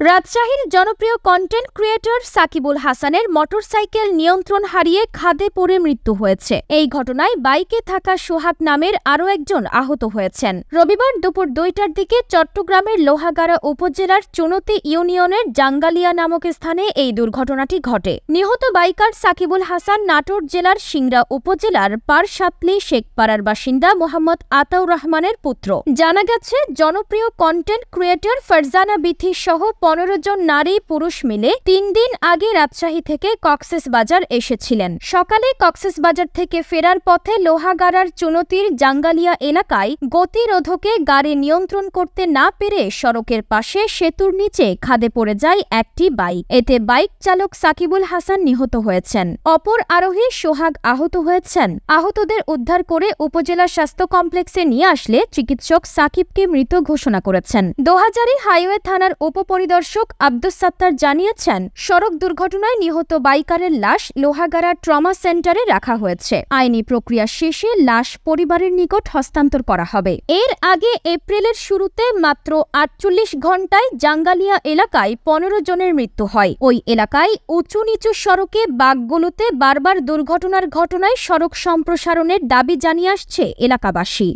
রাজশাহীর জনপ্রিয় content creator Shakibul হাসানের মোটরসাইকেল নিয়ন্ত্রণ হারিয়ে খাদে পড়ে মৃত্যু হয়েছে। এই ঘটনায় বাইকে থাকা সোহাগ নামের আরও একজন আহত হয়েছেন। রবিবার দুপুর 2টার দিকে চট্টগ্রামের লোহাগাড়া উপজেলার চুনতি ইউনিয়নের জাঙ্গালিয়া নামক স্থানে এই দুর্ঘটনাটি ঘটে। নিহত বাইকার সাকিবুল হাসান নাটোর জেলার সিংড়া উপজেলার পারসাতলী শেখপাড়ার বাসিন্দা মোহাম্মদ আতাউর রহমানের পুত্র। জানা গেছে, জনপ্রিয় কন্টেন্ট ক্রিয়েটর ফারজানা বিথি সহ 15 জন নারী পুরুষ মিলে 3 দিন আগে রাজশাহী থেকে কক্সবাজার এসেছিলেন। সকালে কক্সবাজার থেকে ফেরার পথে লোহাগাড়ার চুনতির জাঙ্গালিয়া এলাকায় গতিরোধকে গাড়ি নিয়ন্ত্রণ করতে না পেরে সড়কের পাশে সেতুর নিচে খাদে পড়ে যায় একটি বাইক। এতে বাইক চালক সাকিবুল হাসান নিহত হয়েছেন, অপর আরোহী সোহাগ আহত হয়েছেন। আহতদের উদ্ধার করে উপজেলা স্বাস্থ্য কমপ্লেক্সে নিয়ে আসলে চিকিৎসক সাকিবকে মৃত ঘোষণা করেছেন। দোহাজারী হাইওয়ে থানার উপপরিদর্শক আব্দুস সাত্তার জানিয়েছেন, সড়ক দুর্ঘটনায় নিহত বাইকারের লাশ লোহাগাড়া ট্রমা সেন্টারে রাখা হয়েছে। আইনি প্রক্রিয়া শেষে লাশ পরিবারের নিকট হস্তান্তর করা হবে। এর আগে এপ্রিলের শুরুতে মাত্র 48 ঘণ্টায় জাঙ্গালিয়া এলাকায় 15 জনের মৃত্যু হয়। ওই এলাকায় উঁচু নিচু সড়কে বাঁকগুলোতে বারবার দুর্ঘটনার ঘটনায় সড়ক সম্প্রসারণের দাবি জানিয়ে আসছে এলাকাবাসী।